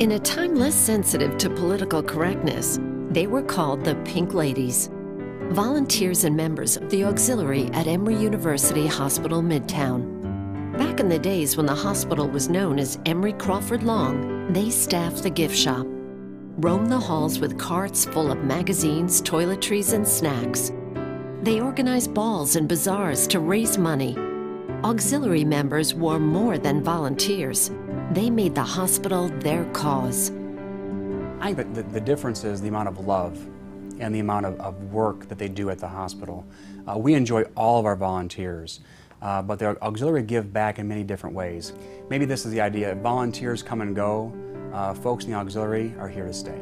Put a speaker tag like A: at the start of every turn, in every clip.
A: In a time less sensitive to political correctness, they were called the Pink Ladies. Volunteers and members of the auxiliary at Emory University Hospital Midtown. Back in the days when the hospital was known as Emory Crawford Long, they staffed the gift shop, roamed the halls with carts full of magazines, toiletries, and snacks. They organized balls and bazaars to raise money. Auxiliary members were more than volunteers. They made the hospital their cause.
B: I think that the difference is the amount of love and the amount of work that they do at the hospital. We enjoy all of our volunteers, but the auxiliary give back in many different ways. Maybe this is the idea: volunteers come and go, folks in the auxiliary are here to stay.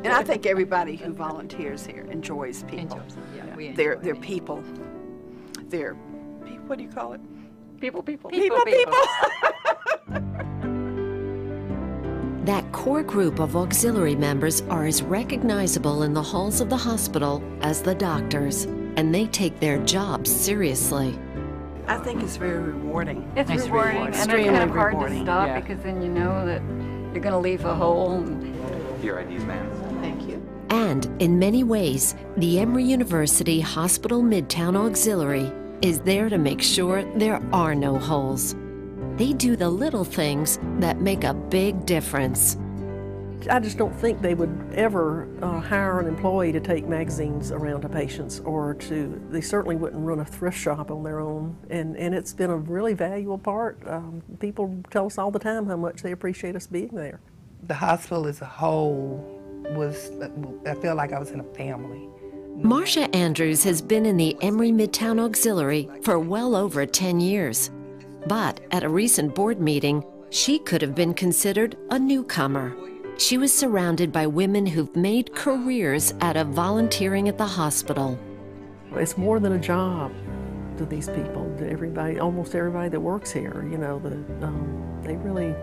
C: And I think everybody who volunteers here enjoys people. They're people. They're, what do you call it? People.
A: That core group of auxiliary members are as recognizable in the halls of the hospital as the doctors, and they take their jobs seriously.
C: I think it's very rewarding.
D: It's rewarding, and it's kind of hard to stop because then you know that you're going to leave a hole.
E: Your IDs, ma'am.
C: Thank you.
A: And in many ways, the Emory University Hospital Midtown Auxiliary is there to make sure there are no holes. They do the little things that make a big difference.
F: I just don't think they would ever hire an employee to take magazines around to patients, or they certainly wouldn't run a thrift shop on their own. And it's been a really valuable part. People tell us all the time how much they appreciate us being there.
G: The hospital as a whole I feel like I was in a family.
A: Marcia Andrews has been in the Emory Midtown Auxiliary for well over 10 years. But at a recent board meeting, she could have been considered a newcomer. She was surrounded by women who've made careers out of volunteering at the hospital.
F: It's more than a job to these people, to everybody, almost everybody that works here. You know, they really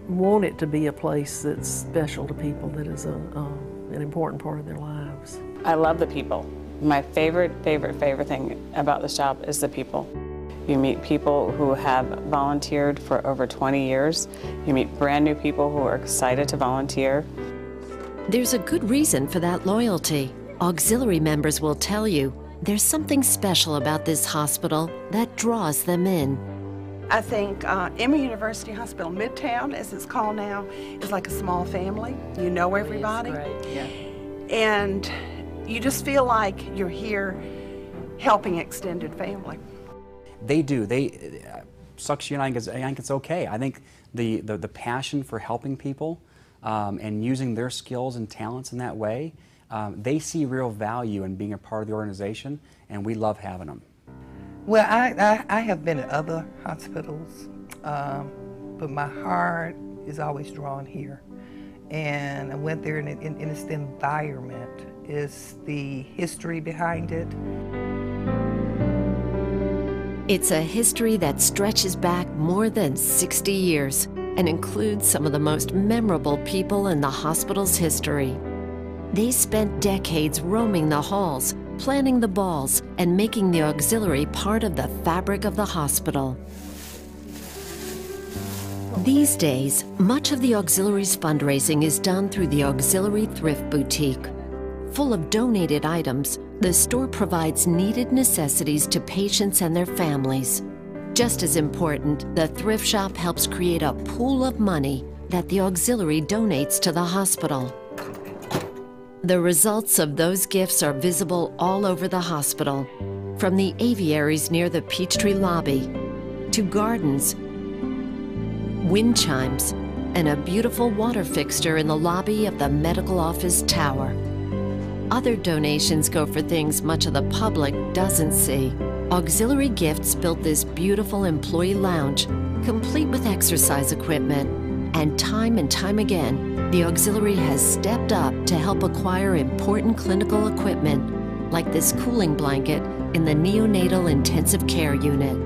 F: want it to be a place that's special to people, that is an important part of their lives.
H: I love the people. My favorite thing about this job is the people. You meet people who have volunteered for over 20 years. You meet brand new people who are excited to volunteer.
A: There's a good reason for that loyalty. Auxiliary members will tell you there's something special about this hospital that draws them in.
C: I think Emory University Hospital Midtown, as it's called now, is like a small family. You know everybody.
D: Yeah.
C: And you just feel like you're here helping extended family.
B: They do. Sucks you, and I think it's okay. I think the passion for helping people and using their skills and talents in that way, they see real value in being a part of the organization, and we love having them.
G: Well, I have been at other hospitals, but my heart is always drawn here. And I went there, and it's the environment, it's the history behind it.
A: It's a history that stretches back more than 60 years and includes some of the most memorable people in the hospital's history. They spent decades roaming the halls, planning the balls, and making the auxiliary part of the fabric of the hospital. These days, much of the auxiliary's fundraising is done through the Auxiliary Thrift Boutique. Full of donated items, the store provides needed necessities to patients and their families. Just as important, the thrift shop helps create a pool of money that the auxiliary donates to the hospital. The results of those gifts are visible all over the hospital, from the aviaries near the Peachtree lobby, to gardens, wind chimes, and a beautiful water fixture in the lobby of the medical office tower. Other donations go for things much of the public doesn't see. Auxiliary Gifts built this beautiful employee lounge, complete with exercise equipment. And time again, the auxiliary has stepped up to help acquire important clinical equipment, like this cooling blanket in the neonatal intensive care unit.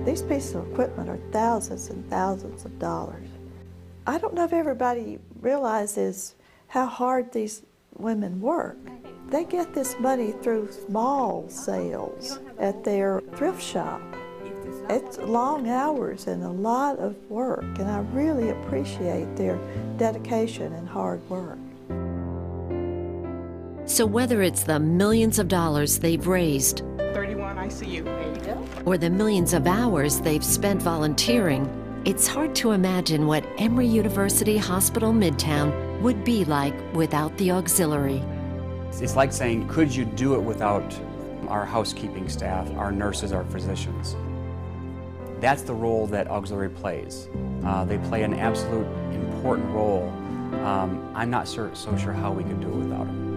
I: These pieces of equipment are thousands and thousands of dollars. I don't know if everybody realizes how hard these women work. They get this money through small sales at their thrift shop. It's long hours and a lot of work, and I really appreciate their dedication and hard work.
A: So whether it's the millions of dollars they've raised,
J: 31 ICU. There you go.
A: or the millions of hours they've spent volunteering, it's hard to imagine what Emory University Hospital Midtown would be like without the auxiliary.
B: It's like saying, could you do it without our housekeeping staff, our nurses, our physicians? That's the role that auxiliary plays. They play an absolute important role. I'm not so sure how we could do it without them.